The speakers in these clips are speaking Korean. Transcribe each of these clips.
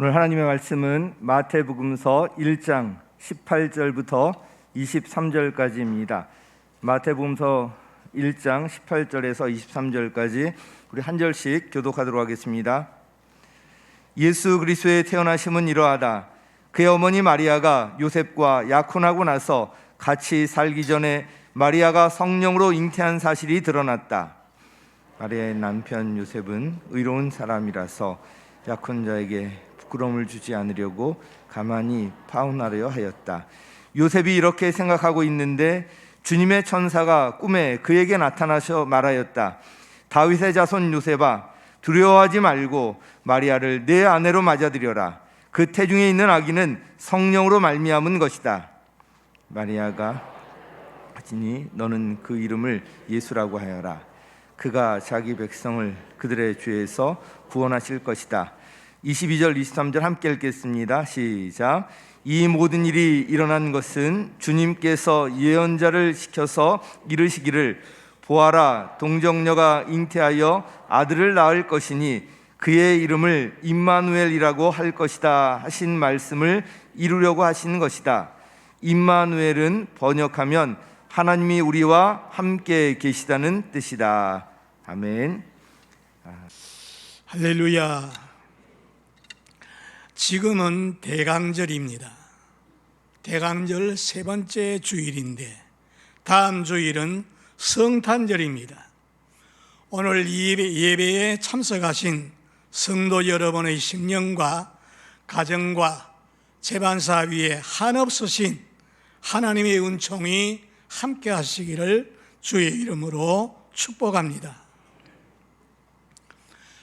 오늘 하나님의 말씀은 마태복음서 1장 18절부터 23절까지입니다. 마태복음서 1장 18절에서 23절까지 우리 한 절씩 교독하도록 하겠습니다. 예수 그리스도의 태어나심은 이러하다. 그의 어머니 마리아가 요셉과 약혼하고 나서 같이 살기 전에 마리아가 성령으로 잉태한 사실이 드러났다. 마리아의 남편 요셉은 의로운 사람이라서 약혼자에게 부끄러움을 주지 않으려고 가만히 파혼하려 하였다. 요셉이 이렇게 생각하고 있는데 주님의 천사가 꿈에 그에게 나타나셔 말하였다. 다윗의 자손 요셉아, 두려워하지 말고 마리아를 내 아내로 맞아들여라. 그 태중에 있는 아기는 성령으로 말미암은 것이다. 마리아가 하지니 너는 그 이름을 예수라고 하여라. 그가 자기 백성을 그들의 죄에서 구원하실 것이다. 22절 23절 함께 읽겠습니다. 시작. 이 모든 일이 일어난 것은 주님께서 예언자를 시켜서 이르시기를 보아라, 동정녀가 잉태하여 아들을 낳을 것이니 그의 이름을 임마누엘이라고 할 것이다 하신 말씀을 이루려고 하신 것이다. 임마누엘은 번역하면 하나님이 우리와 함께 계시다는 뜻이다. 아멘. 할렐루야. 지금은 대강절입니다. 대강절 세 번째 주일인데 다음 주일은 성탄절입니다. 오늘 예배에 참석하신 성도 여러분의 신령과 가정과 재반사 위에 한없으신 하나님의 은총이 함께 하시기를 주의 이름으로 축복합니다.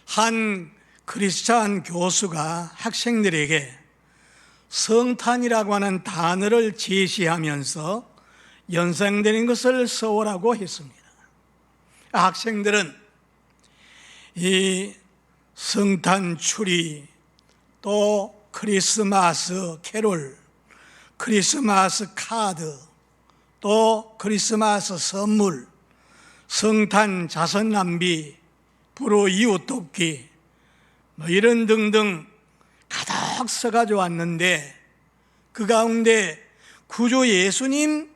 한 크리스찬 교수가 학생들에게 성탄이라고 하는 단어를 제시하면서 연상되는 것을 써오라고 했습니다. 학생들은 이 성탄 추리, 또 크리스마스 캐롤, 크리스마스 카드, 또 크리스마스 선물, 성탄 자선 낭비, 불우 이웃 돕기, 이런 등등 가득 써가지고 왔는데 그 가운데 구주 예수님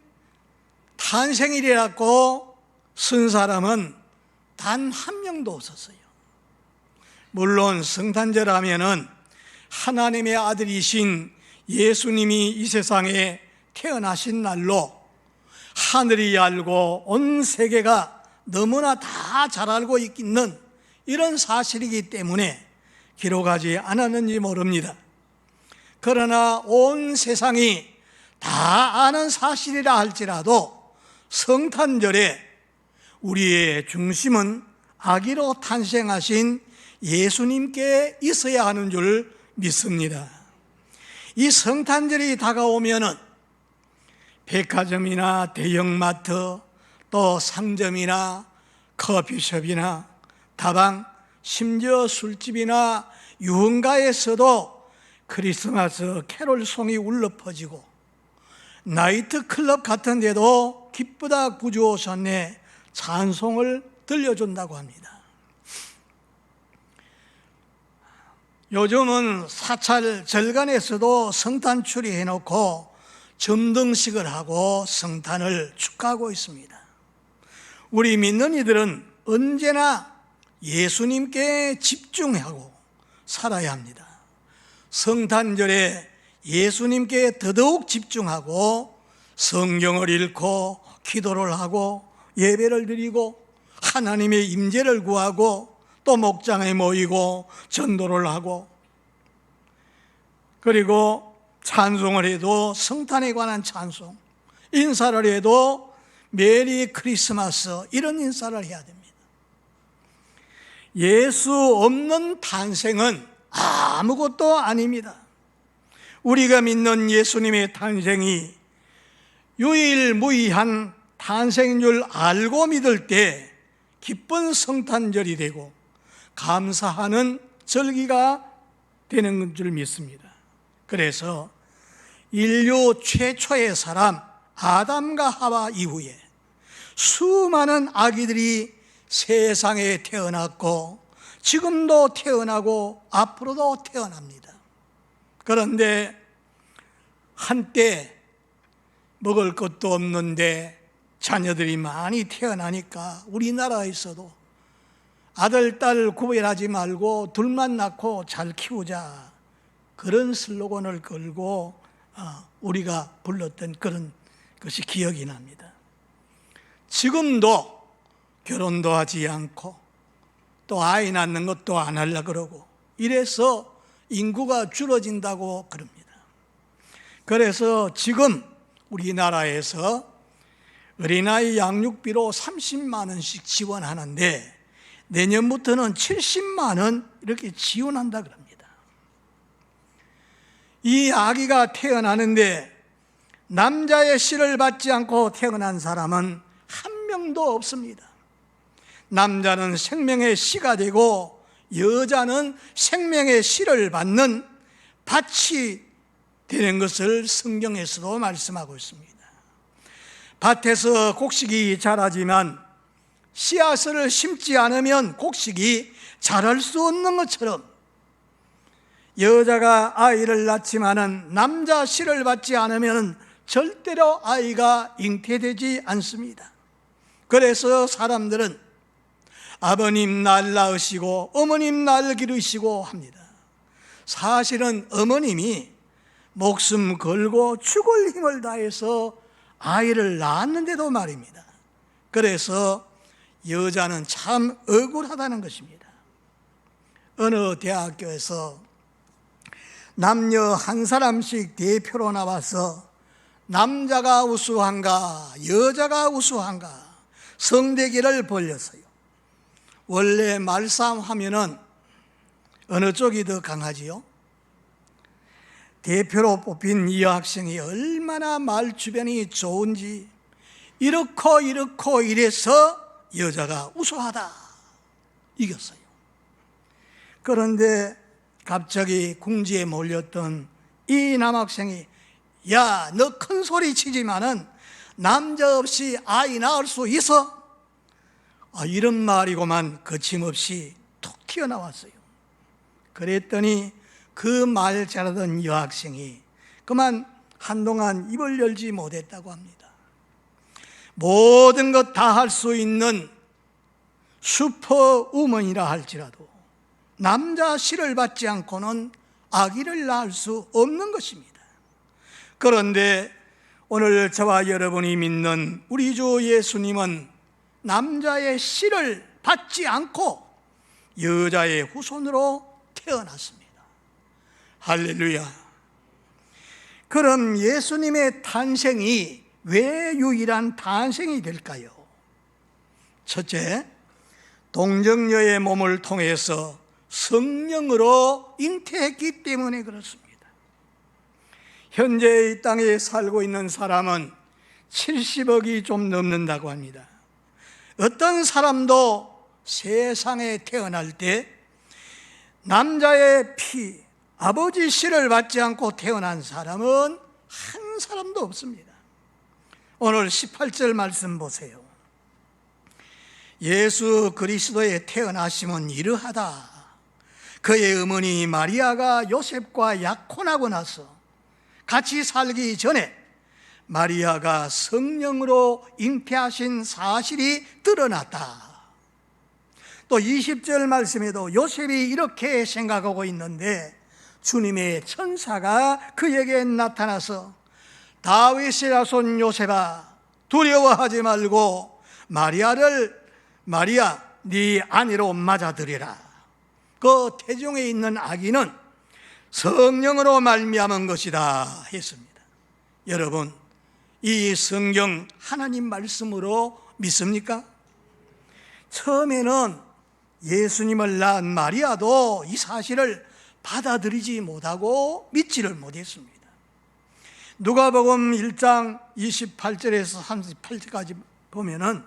탄생일이라고 쓴 사람은 단 한 명도 없었어요. 물론 성탄절 하면은 하나님의 아들이신 예수님이 이 세상에 태어나신 날로 하늘이 알고 온 세계가 너무나 다 잘 알고 있는 이런 사실이기 때문에 기록하지 않았는지 모릅니다. 그러나 온 세상이 다 아는 사실이라 할지라도 성탄절에 우리의 중심은 아기로 탄생하신 예수님께 있어야 하는 줄 믿습니다. 이 성탄절이 다가오면은 백화점이나 대형마트, 또 상점이나 커피숍이나 다방, 심지어 술집이나 유흥가에서도 크리스마스 캐롤송이 울려 퍼지고 나이트클럽 같은 데도 기쁘다 구주 오셨네 찬송을 들려준다고 합니다. 요즘은 사찰 절간에서도 성탄 추리해놓고 점등식을 하고 성탄을 축하하고 있습니다. 우리 믿는 이들은 언제나 예수님께 집중하고 살아야 합니다. 성탄절에 예수님께 더더욱 집중하고 성경을 읽고 기도를 하고 예배를 드리고 하나님의 임재를 구하고 또 목장에 모이고 전도를 하고 그리고 찬송을 해도 성탄에 관한 찬송, 인사를 해도 메리 크리스마스 이런 인사를 해야 됩니다. 예수 없는 탄생은 아무것도 아닙니다. 우리가 믿는 예수님의 탄생이 유일무이한 탄생인 줄 알고 믿을 때 기쁜 성탄절이 되고 감사하는 절기가 되는 줄 믿습니다. 그래서 인류 최초의 사람 아담과 하와 이후에 수많은 아기들이 세상에 태어났고 지금도 태어나고 앞으로도 태어납니다. 그런데 한때 먹을 것도 없는데 자녀들이 많이 태어나니까 우리나라에서도 아들, 딸 구별하지 말고 둘만 낳고 잘 키우자, 그런 슬로건을 걸고 우리가 불렀던 그런 것이 기억이 납니다. 지금도 결혼도 하지 않고 또 아이 낳는 것도 안 하려고 그러고 이래서 인구가 줄어진다고 그럽니다. 그래서 지금 우리나라에서 어린아이 양육비로 30만 원씩 지원하는데 내년부터는 70만 원 이렇게 지원한다 그럽니다. 이 아기가 태어나는데 남자의 씨를 받지 않고 태어난 사람은 한 명도 없습니다. 남자는 생명의 씨가 되고 여자는 생명의 씨를 받는 밭이 되는 것을 성경에서도 말씀하고 있습니다. 밭에서 곡식이 자라지만 씨앗을 심지 않으면 곡식이 자랄 수 없는 것처럼 여자가 아이를 낳지만은 남자 씨를 받지 않으면 절대로 아이가 잉태되지 않습니다. 그래서 사람들은 아버님 날 낳으시고 어머님 날 기르시고 합니다. 사실은 어머님이 목숨 걸고 죽을 힘을 다해서 아이를 낳았는데도 말입니다. 그래서 여자는 참 억울하다는 것입니다. 어느 대학교에서 남녀 한 사람씩 대표로 나와서 남자가 우수한가 여자가 우수한가 성대기를 벌렸어요. 원래 말싸움하면은 어느 쪽이 더 강하지요? 대표로 뽑힌 이 학생이 얼마나 말 주변이 좋은지 이렇고 이래서 여자가 우수하다 이겼어요. 그런데 갑자기 궁지에 몰렸던 이 남학생이 야, 너 큰 소리 치지만은 남자 없이 아이 낳을 수 있어? 이런 말이고만 거침없이 툭 튀어나왔어요. 그랬더니 그 말 잘하던 여학생이 그만 한동안 입을 열지 못했다고 합니다. 모든 것 다 할 수 있는 슈퍼우먼이라 할지라도 남자 씨를 받지 않고는 아기를 낳을 수 없는 것입니다. 그런데 오늘 저와 여러분이 믿는 우리 주 예수님은 남자의 씨를 받지 않고 여자의 후손으로 태어났습니다. 할렐루야. 그럼 예수님의 탄생이 왜 유일한 탄생이 될까요? 첫째, 동정녀의 몸을 통해서 성령으로 잉태했기 때문에 그렇습니다. 현재 이 땅에 살고 있는 사람은 70억이 좀 넘는다고 합니다. 어떤 사람도 세상에 태어날 때 남자의 피, 아버지 씨를 받지 않고 태어난 사람은 한 사람도 없습니다. 오늘 18절 말씀 보세요. 예수 그리스도의 태어나심은 이러하다. 그의 어머니 마리아가 요셉과 약혼하고 나서 같이 살기 전에 마리아가 성령으로 잉태하신 사실이 드러났다. 또 20절 말씀에도 요셉이 이렇게 생각하고 있는데 주님의 천사가 그에게 나타나서 다윗의 자손 요셉아 두려워하지 말고 마리아 네 아내로 맞아들이라. 그 태중에 있는 아기는 성령으로 말미암은 것이다 했습니다. 여러분, 이 성경 하나님 말씀으로 믿습니까? 처음에는 예수님을 낳은 마리아도 이 사실을 받아들이지 못하고 믿지를 못했습니다. 누가복음 1장 28절에서 38절까지 보면은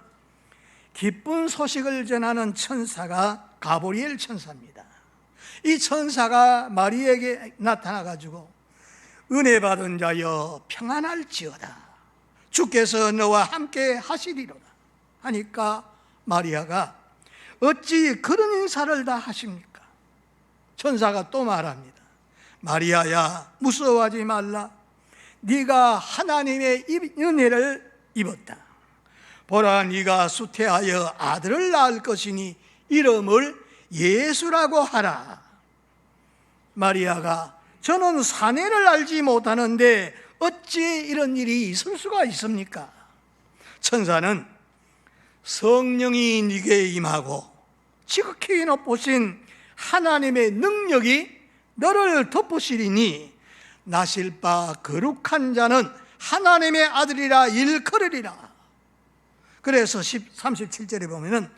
기쁜 소식을 전하는 천사가 가브리엘 천사입니다. 이 천사가 마리아에게 나타나가지고 은혜 받은 자여 평안할지어다. 주께서 너와 함께 하시리로다 하니까 마리아가 어찌 그런 인사를 다 하십니까? 천사가 또 말합니다. 마리아야, 무서워하지 말라. 네가 하나님의 은혜를 입었다. 보라, 네가 수태하여 아들을 낳을 것이니 이름을 예수라고 하라. 마리아가 저는 사내를 알지 못하는데 어찌 이런 일이 있을 수가 있습니까? 천사는 성령이 네게 임하고 지극히 높으신 하나님의 능력이 너를 덮으시리니 나실 바 거룩한 자는 하나님의 아들이라 일컬으리라. 그래서 37절에 보면은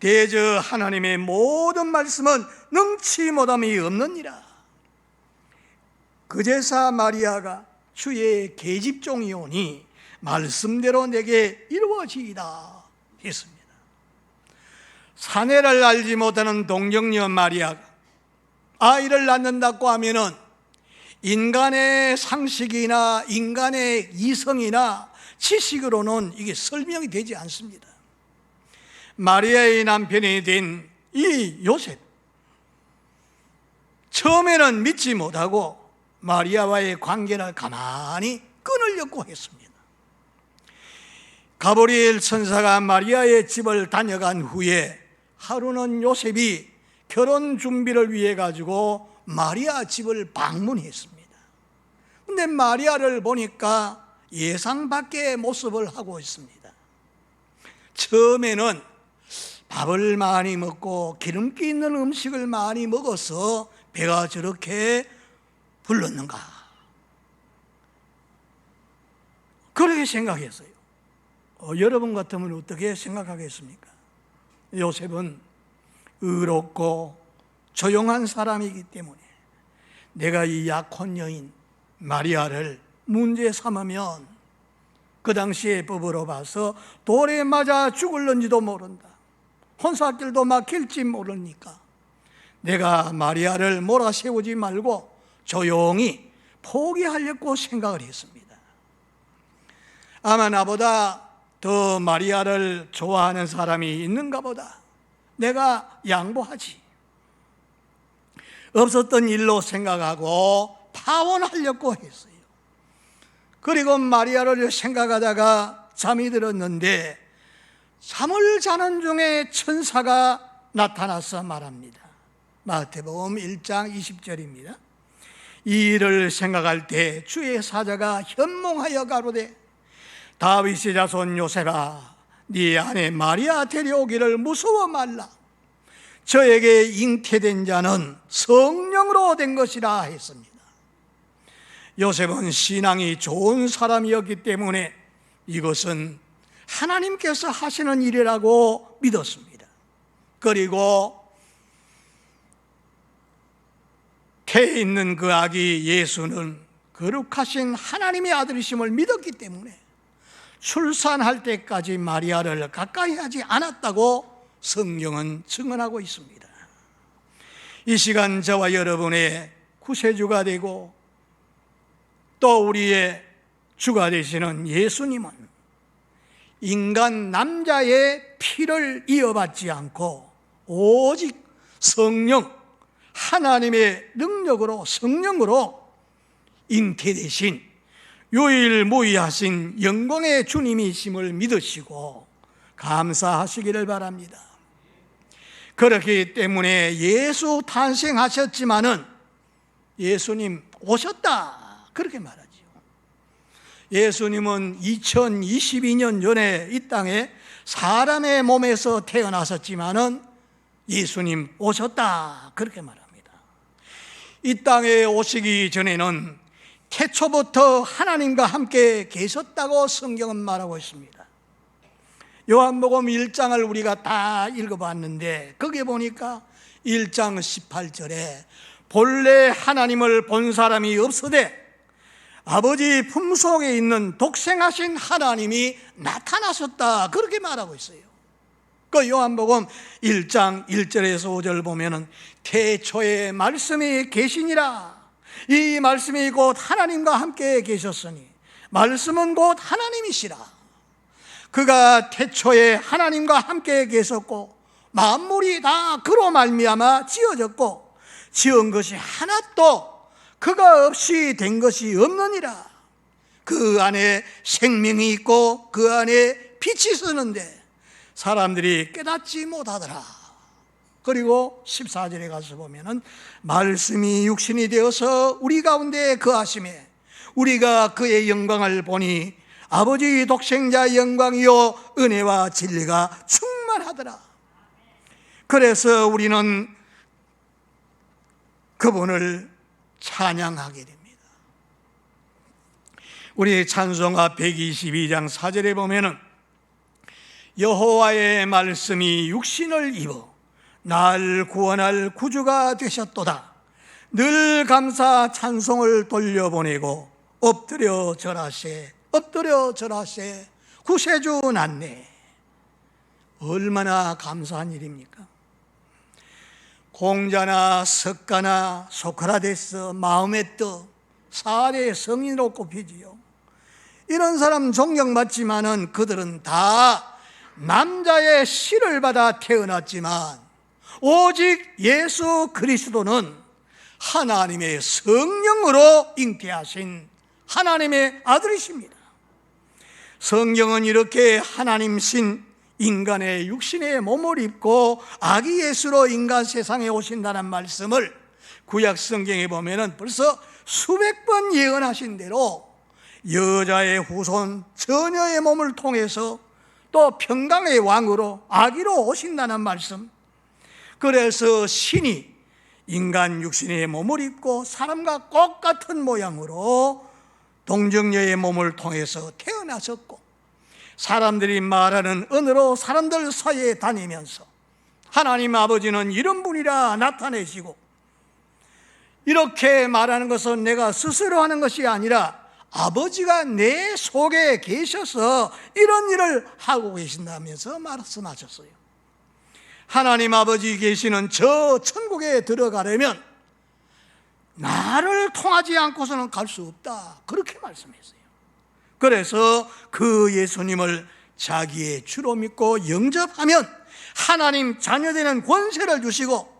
대저 하나님의 모든 말씀은 능치 못함이 없느니라. 그제사 마리아가 주의 계집종이오니 말씀대로 내게 이루어지이다 했습니다. 사내를 알지 못하는 동정녀 마리아가 아이를 낳는다고 하면은 인간의 상식이나 인간의 이성이나 지식으로는 이게 설명이 되지 않습니다. 마리아의 남편이 된 이 요셉, 처음에는 믿지 못하고 마리아와의 관계를 가만히 끊으려고 했습니다. 가브리엘 천사가 마리아의 집을 다녀간 후에 하루는 요셉이 결혼 준비를 위해 가지고 마리아 집을 방문했습니다. 근데 마리아를 보니까 예상 밖의 모습을 하고 있습니다. 처음에는 밥을 많이 먹고 기름기 있는 음식을 많이 먹어서 배가 저렇게 불렀는가, 그렇게 생각했어요. 여러분 같으면 어떻게 생각하겠습니까? 요셉은 의롭고 조용한 사람이기 때문에 내가 이 약혼 여인 마리아를 문제 삼으면 그 당시의 법으로 봐서 돌에 맞아 죽을는지도 모른다, 혼사길도 막힐지 모르니까 내가 마리아를 몰아세우지 말고 조용히 포기하려고 생각을 했습니다. 아마 나보다 더 마리아를 좋아하는 사람이 있는가 보다, 내가 양보하지, 없었던 일로 생각하고 파혼하려고 했어요. 그리고 마리아를 생각하다가 잠이 들었는데 잠을 자는 중에 천사가 나타나서 말합니다. 마태복음 1장 20절입니다. 이 일을 생각할 때 주의 사자가 현몽하여 가로되 다윗의 자손 요셉아, 네 아내 마리아 데려오기를 무서워 말라. 저에게 잉태된 자는 성령으로 된 것이라 했습니다. 요셉은 신앙이 좋은 사람이었기 때문에 이것은 하나님께서 하시는 일이라고 믿었습니다. 그리고 태에 있는 그 아기 예수는 거룩하신 하나님의 아들이심을 믿었기 때문에 출산할 때까지 마리아를 가까이 하지 않았다고 성경은 증언하고 있습니다. 이 시간 저와 여러분의 구세주가 되고 또 우리의 주가 되시는 예수님은 인간 남자의 피를 이어받지 않고 오직 성령, 하나님의 능력으로 성령으로 잉태되신 유일무이하신 영광의 주님이심을 믿으시고 감사하시기를 바랍니다. 그렇기 때문에 예수 탄생하셨지만은 예수님 오셨다, 그렇게 말하죠. 예수님은 2022년 전에 이 땅에 사람의 몸에서 태어나셨지만은 예수님 오셨다, 그렇게 말합니다. 이 땅에 오시기 전에는 태초부터 하나님과 함께 계셨다고 성경은 말하고 있습니다. 요한복음 1장을 우리가 다 읽어봤는데 거기에 보니까 1장 18절에 본래 하나님을 본 사람이 없으되 아버지 품속에 있는 독생하신 하나님이 나타나셨다, 그렇게 말하고 있어요. 그 요한복음 1장 1절에서 5절 보면은 태초에 말씀이 계시니라. 이 말씀이 곧 하나님과 함께 계셨으니 말씀은 곧 하나님이시라. 그가 태초에 하나님과 함께 계셨고 만물이 다 그로 말미암아 지어졌고 지은 것이 하나도 그가 없이 된 것이 없느니라. 그 안에 생명이 있고 그 안에 빛이 서는데 사람들이 깨닫지 못하더라. 그리고 14절에 가서 보면은 말씀이 육신이 되어서 우리 가운데 거하심에 우리가 그의 영광을 보니 아버지 독생자 영광이요 은혜와 진리가 충만하더라. 그래서 우리는 그분을 찬양하게 됩니다. 우리 찬송가 122장 4절에 보면은 여호와의 말씀이 육신을 입어 날 구원할 구주가 되셨도다. 늘 감사 찬송을 돌려보내고 엎드려 절하세 구세주 났네. 얼마나 감사한 일입니까? 공자나 석가나 소크라테스, 마호메트, 4대 성인으로 꼽히지요. 이런 사람 존경받지만은 그들은 다 남자의 씨를 받아 태어났지만 오직 예수 그리스도는 하나님의 성령으로 잉태하신 하나님의 아들이십니다. 성경은 이렇게 하나님신 인간의 육신의 몸을 입고 아기 예수로 인간 세상에 오신다는 말씀을 구약 성경에 보면은 벌써 수백 번 예언하신 대로 여자의 후손 처녀의 몸을 통해서 또 평강의 왕으로 아기로 오신다는 말씀. 그래서 신이 인간 육신의 몸을 입고 사람과 똑같은 모양으로 동정녀의 몸을 통해서 태어나셨고 사람들이 말하는 언어로 사람들 사이에 다니면서 하나님 아버지는 이런 분이라 나타내시고 이렇게 말하는 것은 내가 스스로 하는 것이 아니라 아버지가 내 속에 계셔서 이런 일을 하고 계신다면서 말씀하셨어요. 하나님 아버지 계시는 저 천국에 들어가려면 나를 통하지 않고서는 갈 수 없다. 그렇게 말씀했어요. 그래서 그 예수님을 자기의 주로 믿고 영접하면 하나님 자녀되는 권세를 주시고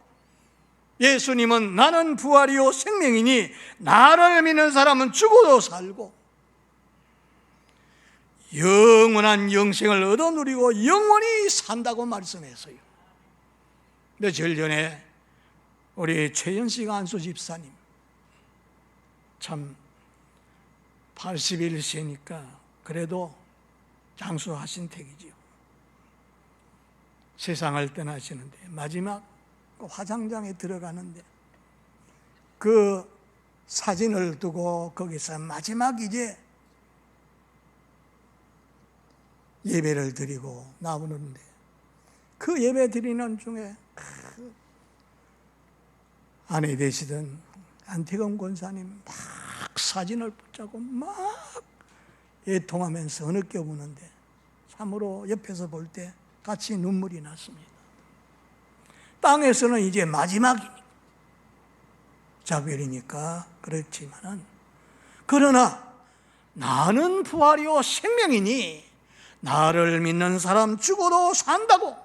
예수님은 나는 부활이요 생명이니 나를 믿는 사람은 죽어도 살고 영원한 영생을 얻어 누리고 영원히 산다고 말씀했어요. 며칠 전에 우리 최현식 안수 집사님 참 81세니까 그래도 장수하신 택이지요. 세상을 떠나시는데 마지막 화장장에 들어가는데 그 사진을 두고 거기서 마지막 이제 예배를 드리고 나오는데 그 예배 드리는 중에 아내 되시던 안태건 권사님 막 사진을 붙잡고 막 애통하면서 느껴 보는데 참으로 옆에서 볼 때 같이 눈물이 났습니다. 땅에서는 이제 마지막이니까 작별이니까 그렇지만은 그러나 나는 부활이요 생명이니 나를 믿는 사람 죽어도 산다고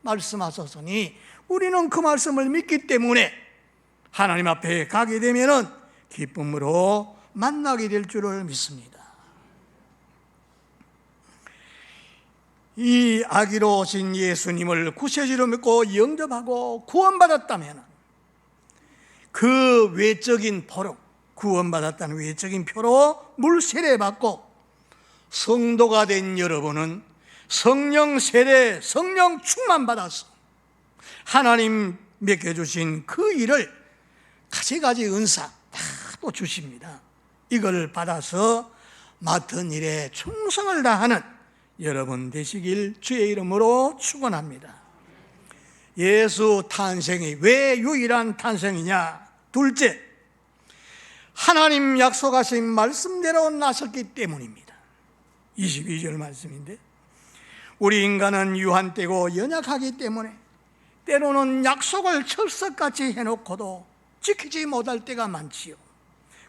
말씀하셨으니 우리는 그 말씀을 믿기 때문에 하나님 앞에 가게 되면은 기쁨으로 만나게 될 줄을 믿습니다. 이 아기로 오신 예수님을 구세주로 믿고 영접하고 구원받았다면 그 외적인 표로 구원받았다는 외적인 표로 물세례 받고 성도가 된 여러분은 성령 세례, 성령 충만 받아서 하나님 맡겨주신 그 일을 가지가지 은사 다 또 주십니다. 이걸 받아서 맡은 일에 충성을 다하는 여러분 되시길 주의 이름으로 축원합니다. 예수 탄생이 왜 유일한 탄생이냐? 둘째, 하나님 약속하신 말씀대로 나섰기 때문입니다. 22절 말씀인데 우리 인간은 유한되고 연약하기 때문에 때로는 약속을 철석같이 해놓고도 지키지 못할 때가 많지요.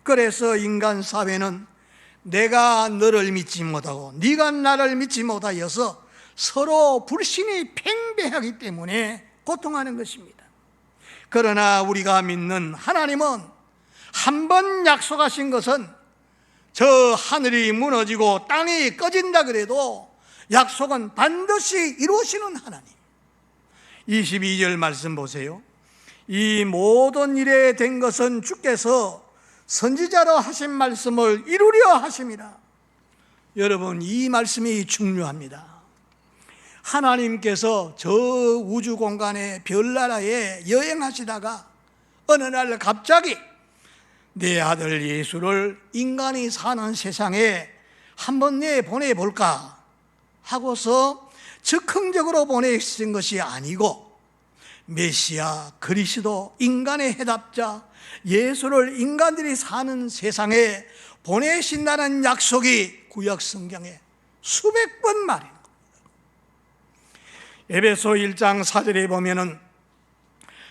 그래서 인간 사회는 내가 너를 믿지 못하고 네가 나를 믿지 못하여서 서로 불신이 팽배하기 때문에 고통하는 것입니다. 그러나 우리가 믿는 하나님은 한 번 약속하신 것은 저 하늘이 무너지고 땅이 꺼진다 그래도 약속은 반드시 이루시는 하나님. 22절 말씀 보세요. 이 모든 일에 된 것은 주께서 선지자로 하신 말씀을 이루려 하심이라. 여러분, 이 말씀이 중요합니다. 하나님께서 저 우주 공간의 별나라에 여행하시다가 어느 날 갑자기 내 아들 예수를 인간이 사는 세상에 한번 내보내볼까 하고서 즉흥적으로 보내신 것이 아니고 메시아 그리스도 인간의 해답자 예수를 인간들이 사는 세상에 보내신다는 약속이 구약 성경에 수백 번 말입니다. 에베소 1장 4절에 보면은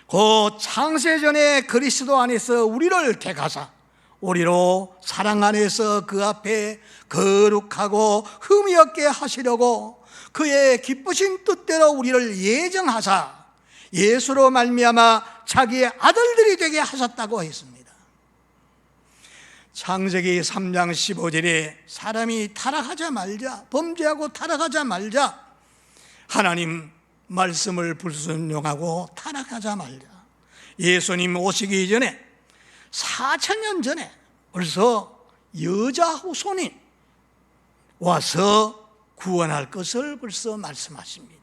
그 창세전에 그리스도 안에서 우리를 택하사 우리로 사랑 안에서 그 앞에 거룩하고 흠이 없게 하시려고 그의 기쁘신 뜻대로 우리를 예정하사 예수로 말미암아 자기의 아들들이 되게 하셨다고 했습니다. 창세기 3장 15절에 사람이 타락하자 말자, 범죄하고 타락하자 말자, 하나님 말씀을 불순종하고 타락하자 말자. 예수님 오시기 전에 4,000년 전에 벌써 여자 후손이 와서 구원할 것을 벌써 말씀하십니다.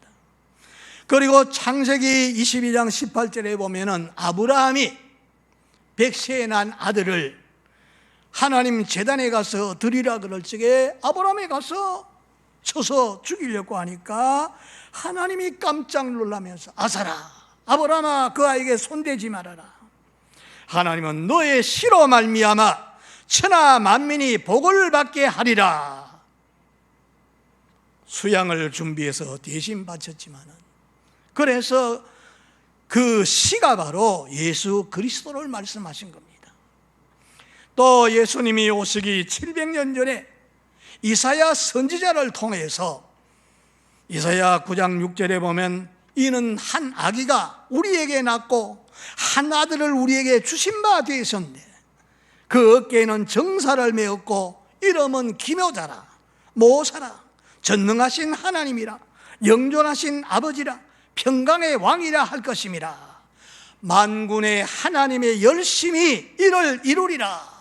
그리고 창세기 22장 18절에 보면은 아브라함이 백세에 난 아들을 하나님 제단에 가서 드리라 그럴 적에 아브라함이 가서 쳐서 죽이려고 하니까 하나님이 깜짝 놀라면서 아사라 아브라함아 그 아이에게 손대지 말아라. 하나님은 너의 씨로 말미암아 천하 만민이 복을 받게 하리라. 수양을 준비해서 대신 바쳤지만은 그래서 그 씨가 바로 예수 그리스도를 말씀하신 겁니다. 또 예수님이 오시기 700년 전에 이사야 선지자를 통해서 이사야 9장 6절에 보면 이는 한 아기가 우리에게 낳고 한 아들을 우리에게 주신 바 되셨는데 그 어깨에는 정사를 메었고 이름은 기묘자라 모사라 전능하신 하나님이라 영존하신 아버지라 평강의 왕이라 할 것임이라. 만군의 하나님의 열심히 이를 이루리라.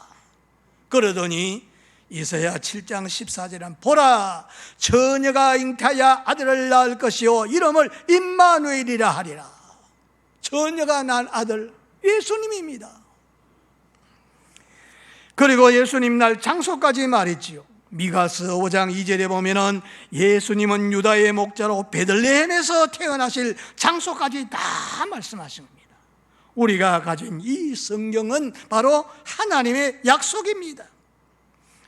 그러더니 이사야 7장 14절은 보라 처녀가 잉태하여 아들을 낳을 것이요 이름을 임마누엘이라 하리라. 처녀가 낳은 아들 예수님입니다. 그리고 예수님 날 장소까지 말했지요. 미가서 5장 2절에 보면은 예수님은 유다의 목자로 베들레헴에서 태어나실 장소까지 다 말씀하신 겁니다. 우리가 가진 이 성경은 바로 하나님의 약속입니다.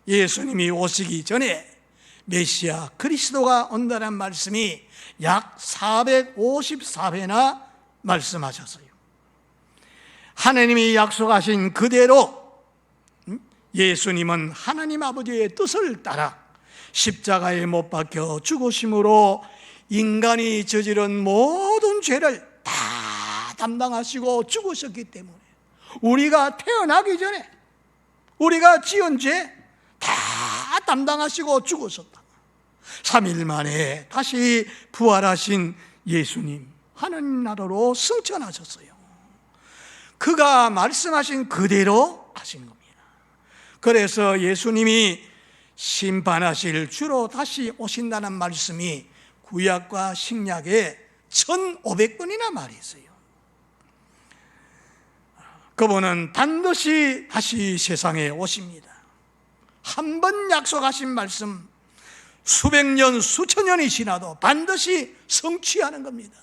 예수님이 오시기 전에 메시아 그리스도가 온다는 말씀이 약 454회나 말씀하셨어요. 하나님이 약속하신 그대로 예수님은 하나님 아버지의 뜻을 따라 십자가에 못 박혀 죽으심으로 인간이 저지른 모든 죄를 다 담당하시고 죽으셨기 때문에 우리가 태어나기 전에 우리가 지은 죄 다 담당하시고 죽으셨다. 3일 만에 다시 부활하신 예수님 하나님 나라로 승천하셨어요. 그가 말씀하신 그대로 하신 겁니다. 그래서 예수님이 심판하실 주로 다시 오신다는 말씀이 구약과 신약에 1500번이나 말이 있어요. 그분은 반드시 다시 세상에 오십니다. 한 번 약속하신 말씀 수백 년 수천 년이 지나도 반드시 성취하는 겁니다.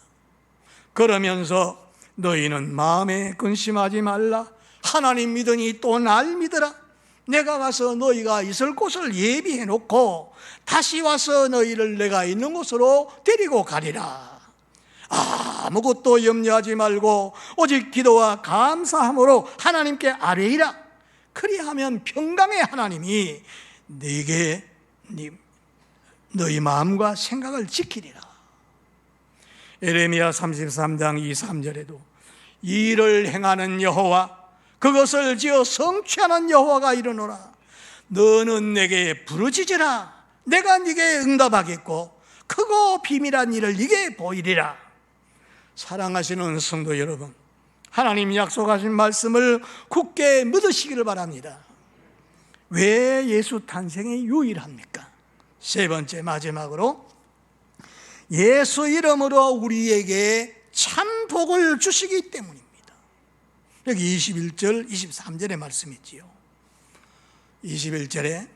그러면서 너희는 마음에 근심하지 말라. 하나님 믿으니 또 날 믿으라. 내가 가서 너희가 있을 곳을 예비해 놓고 다시 와서 너희를 내가 있는 곳으로 데리고 가리라. 아무것도 염려하지 말고 오직 기도와 감사함으로 하나님께 아뢰이라. 그리하면 평강의 하나님이 네게 너희 마음과 생각을 지키리라. 에레미야 33장 2, 3절에도 이를 행하는 여호와 그것을 지어 성취하는 여호와가 이르노라. 너는 내게 부르짖으라. 내가 네게 응답하겠고 크고 비밀한 일을 네게 보이리라. 사랑하시는 성도 여러분, 하나님 약속하신 말씀을 굳게 믿으시기를 바랍니다. 왜 예수 탄생이 유일합니까? 세 번째, 마지막으로 예수 이름으로 우리에게 참 복을 주시기 때문입니다. 여기 21절, 23절의 말씀이지요. 21절에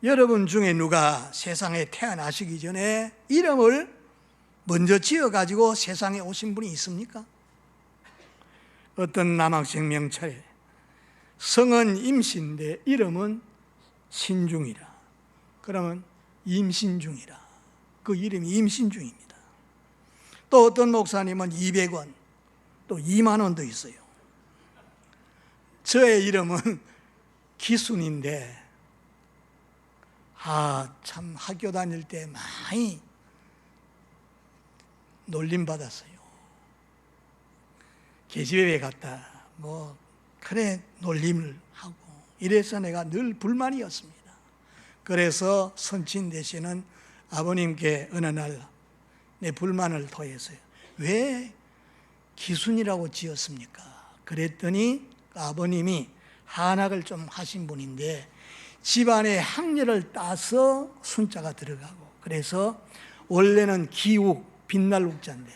여러분 중에 누가 세상에 태어나시기 전에 이름을 먼저 지어가지고 세상에 오신 분이 있습니까? 어떤 남학생 명찰에 성은 임신인데 이름은 신중이라. 그러면 임신중이라. 그 이름이 임신중입니다. 또 어떤 목사님은 200원, 또 2만 원도 있어요. 저의 이름은 기순인데 참 학교 다닐 때 많이 놀림받았어요. 계집애에 갔다 그래 놀림을 하고 이래서 내가 늘 불만이었습니다. 그래서 선친 되시는 아버님께 어느 날 내 불만을 토했어요. 왜 기순이라고 지었습니까? 그랬더니 아버님이 한학을 좀 하신 분인데 집안에 학렬을 따서 순자가 들어가고, 그래서 원래는 기욱, 빛날 uk자인데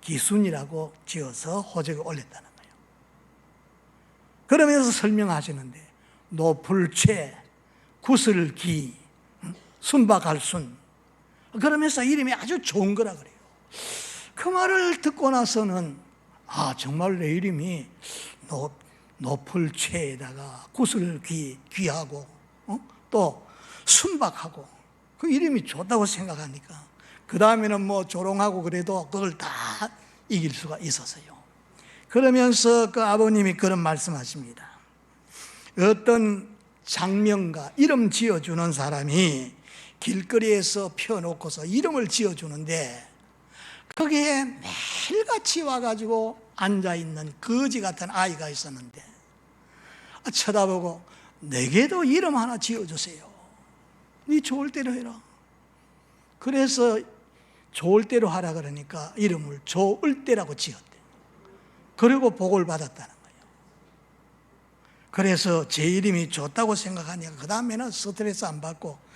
기순이라고 지어서 호적에 올렸다는 거예요. 그러면서 설명하시는데 노풀최, 구슬기, 순박할순, 그러면서 이름이 아주 좋은 거라 그래요. 그 말을 듣고 나서는 정말 내 이름이 노풀최에다가 구슬기, 귀하고 또 순박하고 그 이름이 좋다고 생각하니까 그 다음에는 조롱하고 그래도 그걸 다 이길 수가 있었어요. 그러면서 그 아버님이 그런 말씀하십니다. 어떤 장명가, 이름 지어주는 사람이 길거리에서 펴놓고서 이름을 지어주는데 거기에 매일같이 와가지고 앉아있는 거지 같은 아이가 있었는데 쳐다보고 내게도 이름 하나 지어주세요. 네 좋을 대로 해라. 그래서 좋을 대로 하라 그러니까 이름을 좋을 대라고 지었대. 그리고 복을 받았다는 거예요. 그래서 제 이름이 좋다고 생각하니까 그 다음에는 스트레스 안 받고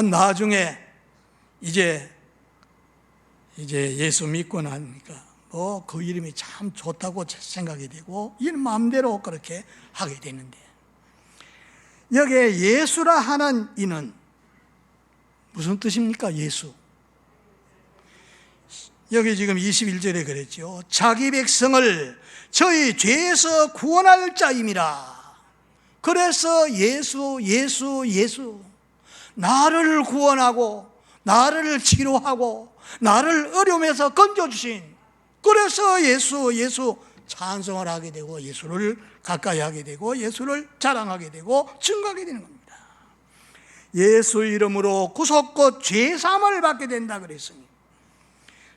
나중에 이제 예수 믿고 나니까 그 이름이 참 좋다고 생각이 되고 이 마음대로 그렇게 하게 되는데, 여기에 예수라 하는 이는 무슨 뜻입니까? 예수. 여기 지금 21절에 그랬죠. 자기 백성을 저희 죄에서 구원할 자임이라. 그래서 예수 나를 구원하고 나를 치료하고 나를 어려움에서 건져주신, 그래서 예수 찬송을 하게 되고 예수를 가까이 하게 되고 예수를 자랑하게 되고 증거하게 되는 겁니다. 예수 이름으로 구속과 죄사함을 받게 된다 그랬으니,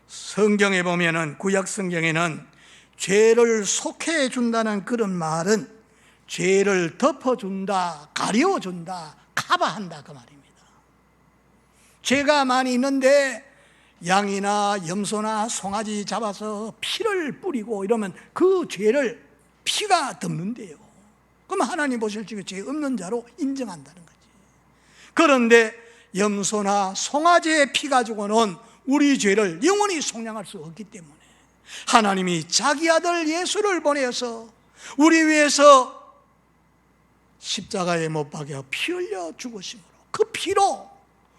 성경에 보면은 구약 성경에는 죄를 속해 준다는 그런 말은 죄를 덮어준다, 가려준다, 커버한다 그 말입니다. 죄가 많이 있는데 양이나 염소나 송아지 잡아서 피를 뿌리고 이러면 그 죄를 피가 덮는데요. 그럼 하나님 보실 적에 죄 없는 자로 인정한다는 거지. 그런데 염소나 송아지의 피 가지고는 우리 죄를 영원히 속량할 수 없기 때문에 하나님이 자기 아들 예수를 보내서 우리 위해서 십자가에 못 박여 피 흘려 죽으심으로 그 피로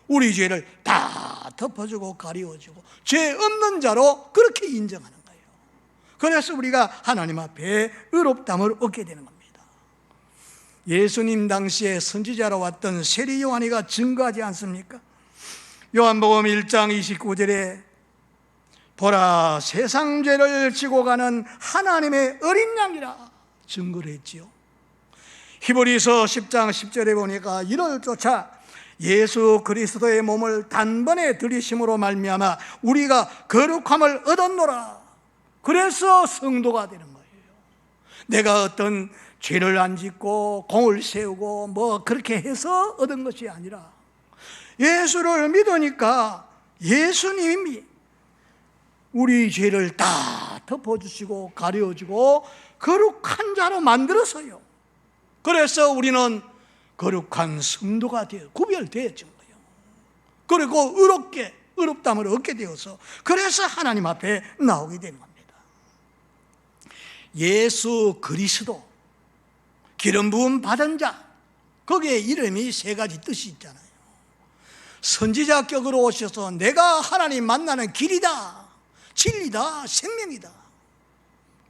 우리 죄를 다 덮어주고 가리워주고 죄 없는 자로 그렇게 인정하는 거예요. 그래서 우리가 하나님 앞에 의롭다함을 얻게 되는 겁니다. 예수님 당시에 선지자로 왔던 세리 요한이가 증거하지 않습니까? 요한복음 1장 29절에 보라 세상 죄를 지고 가는 하나님의 어린 양이라 증거를 했지요. 히브리서 10장 10절에 보니까 이를 쫓아 예수 그리스도의 몸을 단번에 들이심으로 말미암아 우리가 거룩함을 얻었노라. 그래서 성도가 되는 거예요. 내가 어떤 죄를 안 짓고 공을 세우고 뭐 그렇게 해서 얻은 것이 아니라 예수를 믿으니까 예수님이 우리 죄를 다 덮어주시고 가려주고 거룩한 자로 만들어서요. 그래서 우리는 거룩한 성도가 되어 구별되어진 거예요. 그리고 의롭다함을 얻게 되어서 그래서 하나님 앞에 나오게 되는 겁니다. 예수 그리스도, 기름 부음 받은 자, 거기에 이름이 세 가지 뜻이 있잖아요. 선지자격으로 오셔서 내가 하나님 만나는 길이다, 진리다, 생명이다.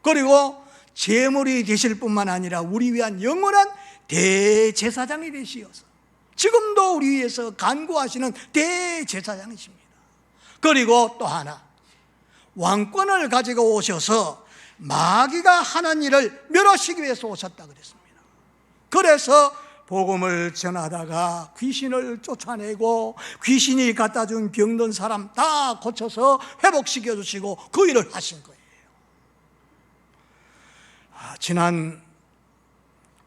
그리고 제물이 되실 뿐만 아니라 우리 위한 영원한 대제사장이 되시어서 지금도 우리 위해서 간구하시는 대제사장이십니다. 그리고 또 하나, 왕권을 가지고 오셔서 마귀가 하는 일을 멸하시기 위해서 오셨다 그랬습니다. 그래서 복음을 전하다가 귀신을 쫓아내고 귀신이 갖다 준 병든 사람 다 고쳐서 회복시켜 주시고 그 일을 하신 거예요. 지난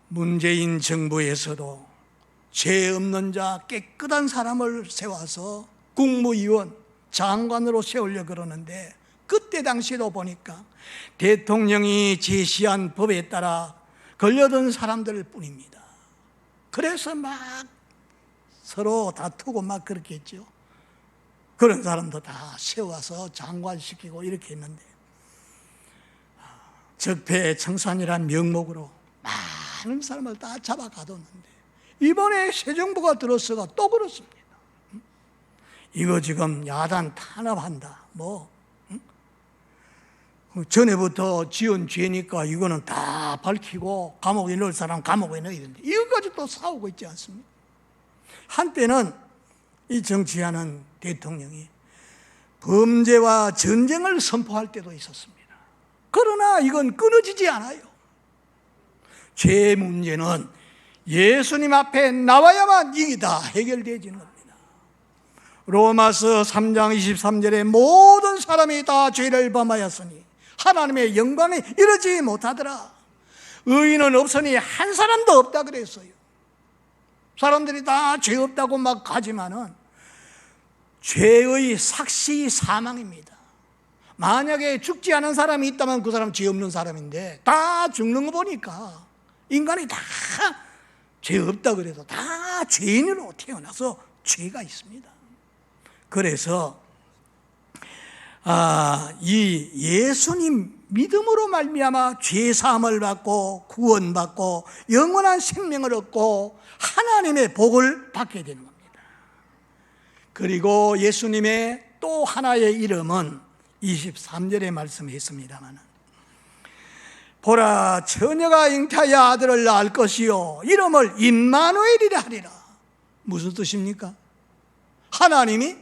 문재인 정부에서도 죄 없는 자 깨끗한 사람을 세워서 국무위원 장관으로 세우려고 그러는데 그때 당시에도 보니까 대통령이 제시한 법에 따라 걸려든 사람들 뿐입니다. 그래서 막 서로 다투고 막 그렇게 했죠. 그런 사람도 다 세워서 장관시키고 이렇게 했는데 적폐청산이란 명목으로 많은 사람을 다 잡아 가뒀는데 이번에 새 정부가 들어서가 또 그렇습니다. 이거 지금 야단 탄압한다 전에부터 지은 죄니까 이거는 다 밝히고 감옥에 넣을 사람 감옥에 넣어야 된다. 이거까지 또 싸우고 있지 않습니까? 한때는 이 정치하는 대통령이 범죄와 전쟁을 선포할 때도 있었습니다. 그러나 이건 끊어지지 않아요. 죄 문제는 예수님 앞에 나와야만 이게 다 해결되어지는 겁니다. 로마서 3장 23절에 모든 사람이 다 죄를 범하였으니 하나님의 영광에 이르지 못하더라. 의인은 없으니 한 사람도 없다 그랬어요. 사람들이 다 죄 없다고 막 하지만은 죄의 삭시 사망입니다. 만약에 죽지 않은 사람이 있다면 그 사람 죄 없는 사람인데 다 죽는 거 보니까 인간이 다 죄 없다 그래서 다 죄인으로 태어나서 죄가 있습니다. 그래서 이 예수님 믿음으로 말미암아 죄 사함을 받고 구원받고 영원한 생명을 얻고 하나님의 복을 받게 되는 겁니다. 그리고 예수님의 또 하나의 이름은 23절에 말씀했습니다만 보라 처녀가 잉태하여 아들을 낳을 것이요 이름을 임마누엘이라 하리라. 무슨 뜻입니까? 하나님이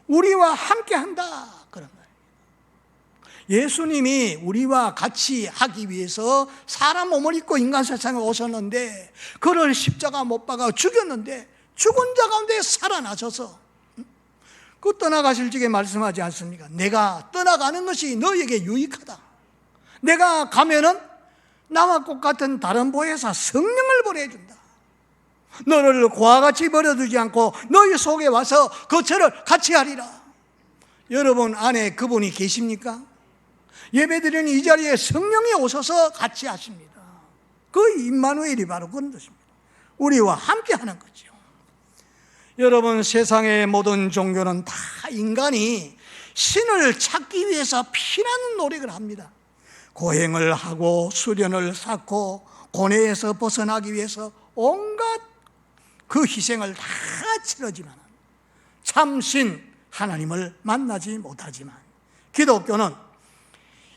우리와 함께한다 그런 거예요. 예수님이 우리와 같이 하기 위해서 사람 몸을 입고 인간 세상에 오셨는데 그를 십자가 못 박아 죽였는데 죽은 자 가운데 살아나셔서 그 떠나가실 적에 말씀하지 않습니까? 내가 떠나가는 것이 너에게 유익하다. 내가 가면은 나와 똑같은 다른 보혜사 성령을 보내준다. 너를 고와 같이 버려두지 않고 너희 속에 와서 거처를 같이 하리라. 여러분 안에 그분이 계십니까? 예배드리는 이 자리에 성령이 오셔서 같이 하십니다. 그 임마누엘이 바로 그런 뜻입니다. 우리와 함께 하는 거죠. 여러분 세상의 모든 종교는 다 인간이 신을 찾기 위해서 피나는 노력을 합니다. 고행을 하고 수련을 쌓고 고뇌에서 벗어나기 위해서 온갖 그 희생을 다 치르지만 참신 하나님을 만나지 못하지만 기독교는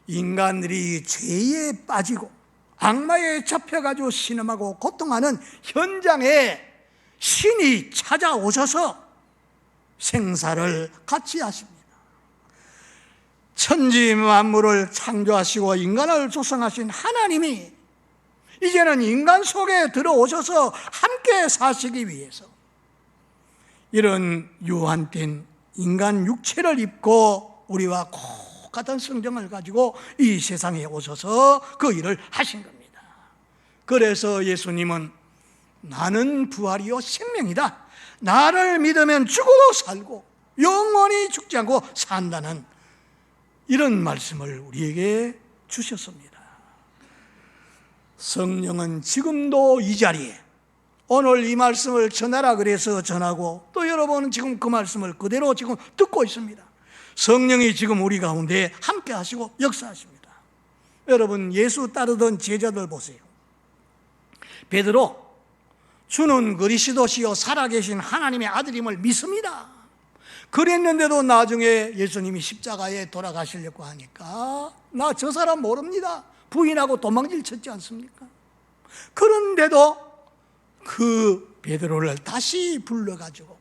인간들이 죄에 빠지고 악마에 잡혀가지고 신음하고 고통하는 현장에 신이 찾아오셔서 생사를 같이 하십니다. 천지 만물을 창조하시고 인간을 조성하신 하나님이 이제는 인간 속에 들어오셔서 함께 사시기 위해서 이런 유한된 인간 육체를 입고 우리와 똑같은 성정을 가지고 이 세상에 오셔서 그 일을 하신 겁니다. 그래서 예수님은 나는 부활이요 생명이다. 나를 믿으면 죽어도 살고 영원히 죽지 않고 산다는 이런 말씀을 우리에게 주셨습니다. 성령은 지금도 이 자리에 오늘 이 말씀을 전하라 그래서 전하고 또 여러분은 지금 그 말씀을 그대로 지금 듣고 있습니다. 성령이 지금 우리 가운데 함께 하시고 역사하십니다. 여러분 예수 따르던 제자들 보세요. 베드로 주는 그리스도시요 살아계신 하나님의 아들임을 믿습니다. 그랬는데도 나중에 예수님이 십자가에 돌아가시려고 하니까 나 저 사람 모릅니다. 부인하고 도망질 쳤지 않습니까? 그런데도 그 베드로를 다시 불러가지고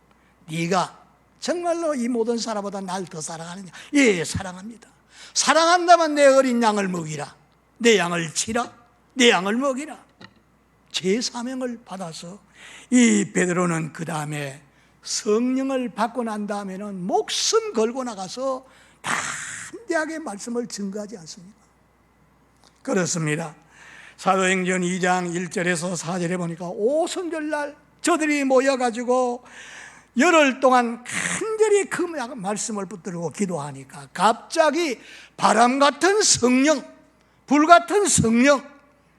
네가 정말로 이 모든 사람보다 날 더 사랑하느냐? 예, 사랑합니다. 사랑한다면 내 어린 양을 먹이라. 내 양을 치라. 내 양을 먹이라. 제 사명을 받아서 이 베드로는 그 다음에 성령을 받고 난 다음에는 목숨 걸고 나가서 담대하게 말씀을 증거하지 않습니까? 그렇습니다. 사도행전 2장 1절에서 4절에 보니까 오순절날 저들이 모여가지고 열흘 동안 간절히 그 말씀을 붙들고 기도하니까 갑자기 바람 같은 성령, 불 같은 성령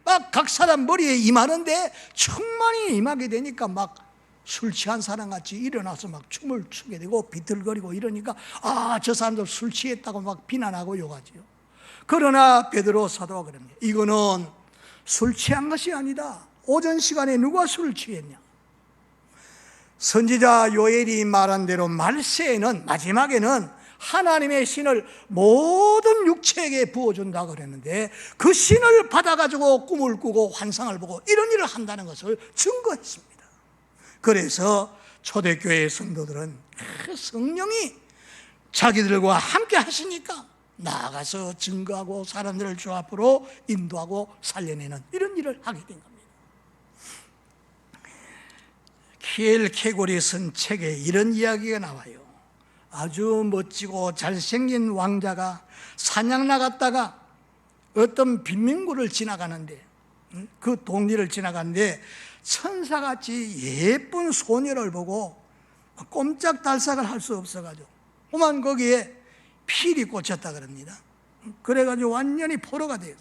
막 각 사람 머리에 임하는데 충만히 임하게 되니까 막 술 취한 사람같이 일어나서 막 춤을 추게 되고 비틀거리고 이러니까 저 사람들 술 취했다고 막 비난하고 욕하지요. 그러나 베드로 사도가 그럽니다. 이거는 술 취한 것이 아니다. 오전 시간에 누가 술을 취했냐? 선지자 요엘이 말한 대로 말세에는 마지막에는 하나님의 신을 모든 육체에게 부어준다 그랬는데 그 신을 받아가지고 꿈을 꾸고 환상을 보고 이런 일을 한다는 것을 증거했습니다. 그래서 초대교회 성도들은 성령이 자기들과 함께 하시니까 나아가서 증거하고 사람들을 주 앞으로 인도하고 살려내는 이런 일을 하게 된 겁니다. 키엘 케골이 쓴 책에 이런 이야기가 나와요. 아주 멋지고 잘생긴 왕자가 사냥 나갔다가 어떤 빈민구를 지나가는데 그 동리를 지나가는데 천사같이 예쁜 소녀를 보고 꼼짝달싹을 할 수 없어가지고 그만 거기에 필이 꽂혔다 그럽니다. 그래가지고 완전히 포로가 돼서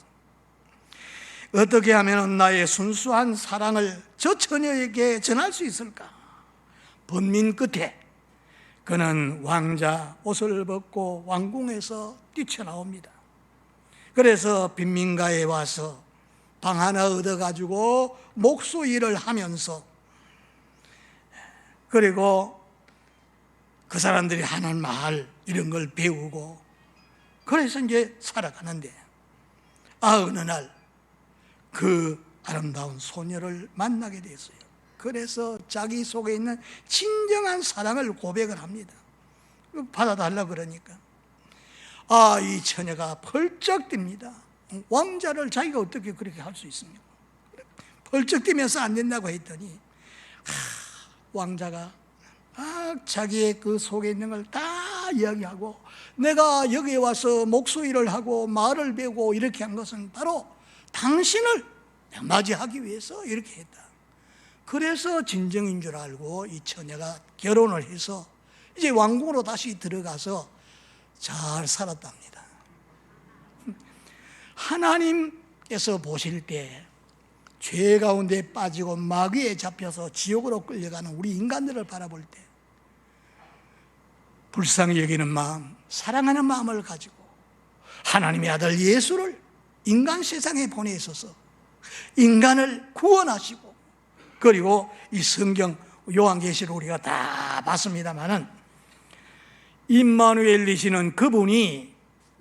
어떻게 하면 나의 순수한 사랑을 저 처녀에게 전할 수 있을까? 번민 끝에 그는 왕자 옷을 벗고 왕궁에서 뛰쳐나옵니다. 그래서 빈민가에 와서 방 하나 얻어가지고 목수 일을 하면서 그리고 그 사람들이 하는 말 이런 걸 배우고 그래서 이제 살아가는데 어느 날 그 아름다운 소녀를 만나게 됐어요. 그래서 자기 속에 있는 진정한 사랑을 고백을 합니다. 받아달라 그러니까 이 처녀가 펄쩍 뜁니다. 왕자를 자기가 어떻게 그렇게 할 수 있습니까? 펄쩍 뛰면서 안 된다고 했더니 왕자가 자기의 그 속에 있는 걸 다 이야기하고 내가 여기에 와서 목수 일을 하고 말을 배우고 이렇게 한 것은 바로 당신을 맞이하기 위해서 이렇게 했다. 그래서 진정인 줄 알고 이 처녀가 결혼을 해서 이제 왕궁으로 다시 들어가서 잘 살았답니다. 하나님께서 보실 때 죄 가운데 빠지고 마귀에 잡혀서 지옥으로 끌려가는 우리 인간들을 바라볼 때 불쌍히 여기는 마음, 사랑하는 마음을 가지고 하나님의 아들 예수를 인간 세상에 보내셔서 인간을 구원하시고 그리고 이 성경 요한계시를 우리가 다 봤습니다마는 임마누엘이시는 그분이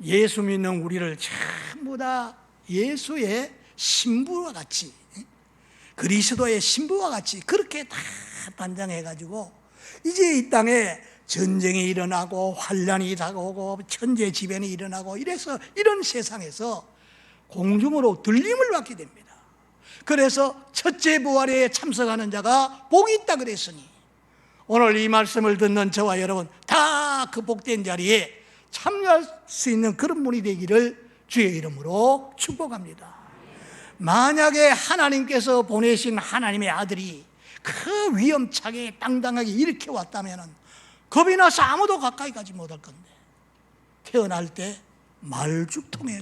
예수 믿는 우리를 전부 다 예수의 신부와 같이 그리스도의 신부와 같이 그렇게 다 단장해가지고 이제 이 땅에 전쟁이 일어나고 환란이 다가오고 천재지변이 일어나고 이래서 이런 세상에서 공중으로 들림을 받게 됩니다. 그래서 첫째 부활에 참석하는 자가 복이 있다 그랬으니 오늘 이 말씀을 듣는 저와 여러분 다 그 복된 자리에 참여할 수 있는 그런 분이 되기를 주의 이름으로 축복합니다. 만약에 하나님께서 보내신 하나님의 아들이 그 위험차게 당당하게 이렇게 왔다면 겁이 나서 아무도 가까이 가지 못할 건데, 태어날 때 말죽통에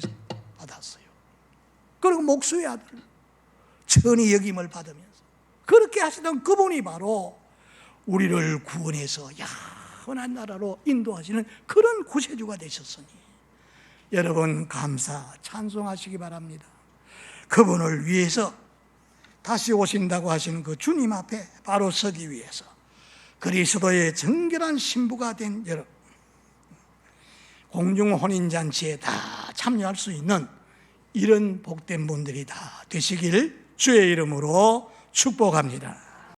받았어요. 그리고 목수의 아들, 천히 여김을 받으면서 그렇게 하시던 그분이 바로 우리를 구원해서 영원한 나라로 인도하시는 그런 구세주가 되셨으니 여러분 감사 찬송하시기 바랍니다. 그분을 위해서 다시 오신다고 하시는 그 주님 앞에 바로 서기 위해서 그리스도의 정결한 신부가 된 여러분, 공중혼인잔치에 다 참여할 수 있는 이런 복된 분들이 다 되시길 주의 이름으로 축복합니다.